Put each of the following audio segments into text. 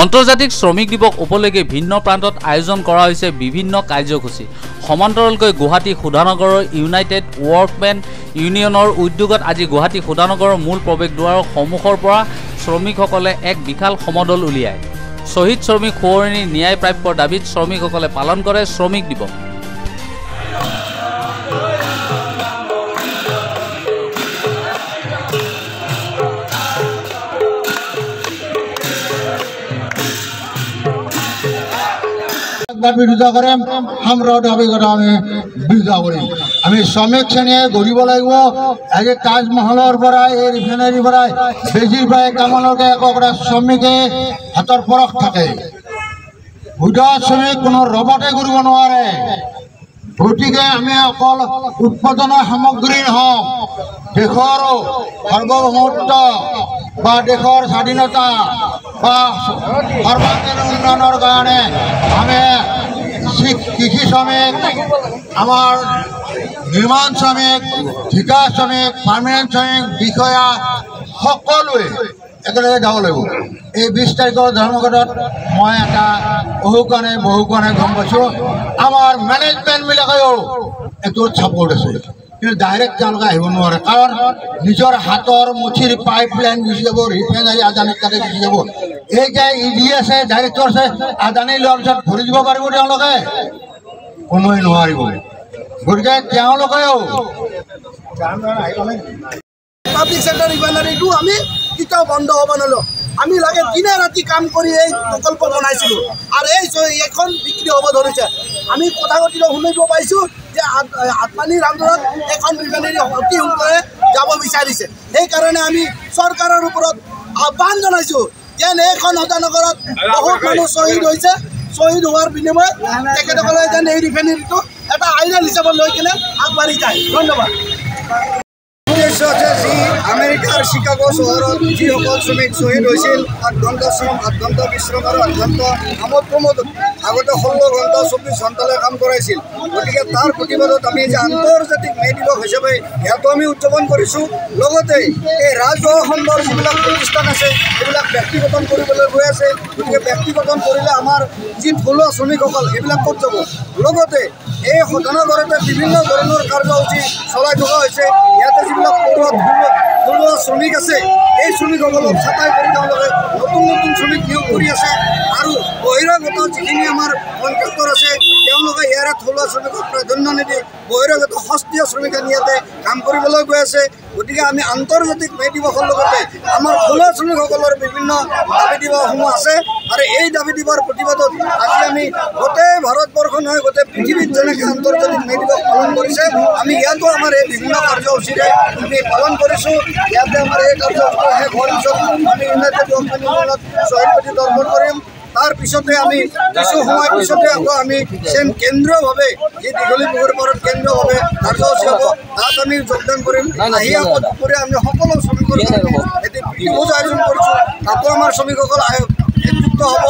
আন্তৰ্জাতিক শ্ৰমিক দিবস উপলক্ষে ভিন্ন প্ৰান্তত আয়োজন কৰা হয়েছে বিভিন্ন কাৰ্যসূচী। সমান্তৰালকৈ গুৱাহাটী সুধানগৰৰ ইউনাইটেড ওয়াৰ্কমেন ইউনিয়নৰ উদ্যোগত আজি গুৱাহাটী সুধানগৰৰ মূল প্ৰৱেশদ্বাৰৰ সন্মুখৰ পৰা শ্ৰমিকসকলে এক বিশাল সমদল উলিয়ায়। শহীদ শ্ৰমিক সোঁৱৰণি ন্যায় প্ৰাপ্যৰ দাবীত শ্ৰমিকসকলে পালন কৰে শ্ৰমিক দিৱস। বিৰোধিতা কৰিম আমৰাও দাবি কৰা আমি বিৰোধিতা কৰিম। আমি শ্ৰমিক শ্ৰেণীয়ে গঢ়িব লাগিব। আজি তাজমহলৰ পৰা এই ৰিফাইনাৰীৰ পৰা বেজিৰ পৰা কামলৈকে একোটা শ্ৰমিকে হাতৰ পৰশ থাকে। বুধ শ্ৰমিক কোনো ৰবটে কৰিব নোৱাৰে। গতিকে আমি অকল উৎপাদনৰ সামগ্ৰী নহওক, দেশৰ সাৰ্বভৌমত্ব বা দেশৰ স্বাধীনতা বা সৰ্বাংগীন উন্নয়নৰ কাৰণে আমি কৃষি শ্ৰমিক, আমাৰ নিৰ্মাণ শ্ৰমিক, ঠিকা শ্ৰমিক, পাৰ্মানেণ্ট শ্ৰমিক, বিষয়া সকলোৱে একেলগে যাব লাগিব। এই 20 তাৰিখৰ ধৰ্মঘটত মই এটা বহুকাৰণে গম পাইছোঁ। আমাৰ মেনেজমেণ্টবিলাকেও এইটো ছাপোৰ্ট আছে, কিন্তু ডাইৰেক্ট তেওঁলোকে আহিব নোৱাৰে। কাৰণ নিজৰ হাতৰ মুঠিৰ পাইপলাইন গুচি যাব, ৰিফাইনাৰী আদানীৰ তাতে গুচি যাব। এই যে ED আছে, ডাইৰেক্টৰ আছে, আদানী লোৱাৰ পিছত ভৰি দিব পাৰিব তেওঁলোকে? কোনোৱে নোৱাৰিব। গতিকে তেওঁলোকেও পাব্লিক সেক্টৰ ৰিফাইনাৰীটো আমি কেতিয়াও বন্ধ হ'ব নলওঁ। আমি লাগে দিনে ৰাতি কাম কৰি এই প্ৰকল্প বনাইছিলোঁ আৰু এইখন বিক্ৰী হ'ব ধৰিছে। আমি কথা পাতিলে শুনিব পাইছোঁ যে আত্মানীৰ আন্দোলনত এখন ৰিফাইনাৰী অতি সোনকালে যাব বিচাৰিছে। সেইকাৰণে আমি চৰকাৰৰ ওপৰত আহ্বান জনাইছোঁ যেন এইখন সদানগৰত বহুত মানুহ শ্বহীদ হৈছে। শ্বহীদ হোৱাৰ বিনিময়ত তেখেতসকলে যেন এই ৰিফাইনাৰীটো এটা আইডল হিচাপত লৈ কিনে আগবাঢ়ি যায়। ধন্যবাদ। যি আমেৰিকাৰ চিকাগো চহৰত যিসকল শ্ৰমিক শ্বহীদ হৈছিল, 8 ঘণ্টা শ্ৰম, 8 ঘণ্টা বিশ্ৰাম আৰু 8 ঘণ্টা আমোদ প্ৰমোদত আগতে 16 ঘণ্টা 24 ঘণ্টালৈ কাম কৰাইছিল। গতিকে তাৰ প্ৰতিবাদত আমি যে আন্তৰ্জাতিক মে দিৱস হিচাপে ইয়াতো আমি উদযাপন কৰিছোঁ। লগতে এই ৰাজহুৱা খণ্ডৰ যিবিলাক প্ৰতিষ্ঠান আছে সেইবিলাক ব্যক্তিগতন কৰিবলৈ গৈ আছে। গতিকে ব্যক্তিগতন কৰিলে আমাৰ যি থলুৱা শ্ৰমিকসকল সেইবিলাক ক'ত যাব? লগতে এই সদনঘৰতে বিভিন্ন ধৰণৰ কাৰ্যসূচী চলাই থকা হৈছে। ইয়াতে যিবিলাক থলুৱা শ্ৰমিক আছে এই শ্ৰমিকসকলক ছাঁটাই কৰি তেওঁলোকে নতুন শ্ৰমিক নিয়োগ কৰি আছে আৰু বহিৰাগত যিখিনি আমাৰ কণ্ট্ৰেক্টৰ আছে তেওঁলোকে ইয়াৰে থলুৱা শ্ৰমিকক প্ৰাধান্য নিদি বহিৰাগত সস্তীয়া শ্ৰমিক আনি ইয়াতে কাম কৰিবলৈ গৈ আছে। গতিকে আমি আন্তৰ্জাতিক মে দিৱসৰ লগতে আমাৰ থলুৱা শ্ৰমিকসকলৰ বিভিন্ন দাবী দিৱসসমূহ আছে আৰু এই দাবী দিৱসৰ প্ৰতিবাদত আজি আমি গোটেই ভাৰতবৰ্ষ নহয় গোটেই পৃথিৱীত যেনেকৈ আন্তৰ্জাতিক মে দিৱস পালন কৰিছে আমি ইয়াতো আমাৰ এই বিভিন্ন কাৰ্যসূচীৰে আমি পালন কৰিছোঁ। ইয়াতে আমাৰ এই কাৰ্যসূচী শেষ হোৱাৰ পিছত আমি ইউনাইটেড ওয়াৰ্কমেন ইউনিয়নত শ্বহীদ প্ৰতি দৰ্শন কৰিম। তাৰ পিছতে আমি কিছু সময় পিছতে আকৌ আমি চেম কেন্দ্ৰীয়ভাৱে যি দীঘলী পুখুৰী পাৰত কেন্দ্ৰীয়ভাৱে কাৰ্যসূচী হ'ব তাত আমি যোগদান কৰিম। আহি আকৌ দুপৰীয়া আমি সকলো শ্ৰমিকৰ এটি ভোজ আয়োজন কৰিছোঁ, তাতো আমাৰ শ্ৰমিকসকল যুক্ত হ'ব।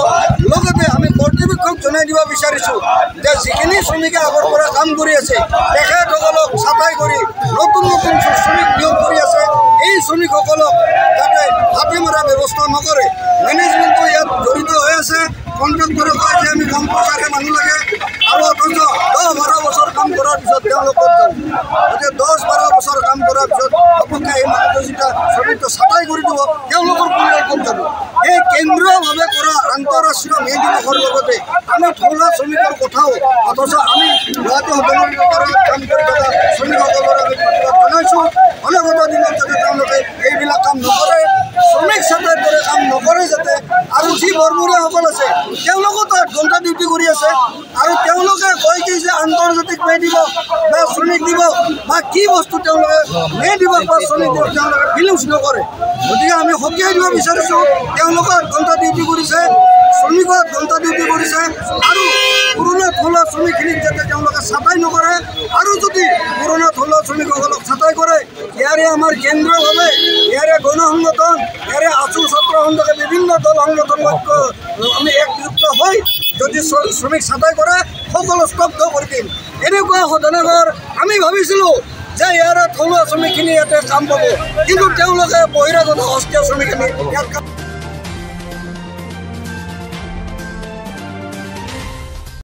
লগতে আমি কৰ্তৃপক্ষক জনাই দিব বিচাৰিছোঁ যে যিখিনি শ্ৰমিকে আগৰ পৰা কাম কৰি আছে তেখেতসকলক ছাঁটাই কৰি নতুন শ্ৰমিক নিয়োগ কৰি আছে। এই শ্ৰমিকসকলক যাতে হাতে মৰা ব্যৱস্থা নকৰে। মেনেজমেণ্টটো ইয়াত জড়িত হৈ আছে। কণ্ট্ৰেক্টৰে কয় যে আমি কম পইচাৰে মানুহ লাগে আৰু অথচ 10-12 বছৰ কাম কৰাৰ পিছত তেওঁলোকক গতিকে 10-12 বছৰ কাম কৰাৰ পিছত ঘপককৈ এই মানুহটো যেতিয়া শ্ৰমিকটো ছাঁটাই কৰি দিব তেওঁলোকৰ পৰিয়াল ক'ত যাব? এই কেন্দ্ৰীয়ভাৱে কৰা আন্তঃৰাষ্ট্ৰীয় মে দিৱসৰ লগতে আমি থলুৱা শ্ৰমিকৰ কথাও অথচ আমি গুৱাহাটী সদনৰ কাম কৰি থকা শ্ৰমিকসকলৰ আমি প্ৰতিবাদ জনাইছোঁ। অনাগত দিনত যাতে তেওঁলোকে এইবিলাক কাম নকৰে, শ্ৰমিক ছাঁটাই দৰে কাম নকৰে যাতে। আৰু যি বৰবৰীয়াসকল আছে তেওঁলোকো তাত ঘণ্টা ডিউটি কৰি আছে আৰু তেওঁলোকে কয় কি যে আন্তৰ্জাতিক মে দিৱস বা শ্ৰমিক দিৱস বা কি বস্তু তেওঁলোকে মে দিৱস বা শ্ৰমিক দিৱস তেওঁলোকে ফিলিংছ নকৰে। গতিকে আমি সকীয়াই দিব বিচাৰিছোঁ তেওঁলোকৰ ঘণ্টা ডিউটি কৰিছে, শ্ৰমিকৰ ঘণ্টা ডিউটি কৰিছে আৰু পুৰণা থলুৱা শ্ৰমিকখিনিক যাতে তেওঁলোকে ছাঁটাই নকৰে আৰু যদি পুৰণা থলুৱা শ্ৰমিকসকলক ছাঁটাই কৰে ইয়াৰে আমাৰ কেন্দ্ৰীয়ভাৱে ইয়াৰে গণ সংগঠন ইয়াৰে আছু ছাত্ৰ সংঘকে বিভিন্ন দল সংগঠন আমি একযুক্ত হৈ যদি শ্ৰমিক ছাঁটাই কৰে সকলো স্তব্ধ কৰি দিম। এনেকুৱা ঘটনাবোৰ আমি ভাবিছিলোঁ যে ইয়াৰে থলুৱা শ্ৰমিকখিনি ইয়াতে কাম পাব, কিন্তু তেওঁলোকে বহিৰাগত অস্থায়ী শ্ৰমিকখিনি ইয়াত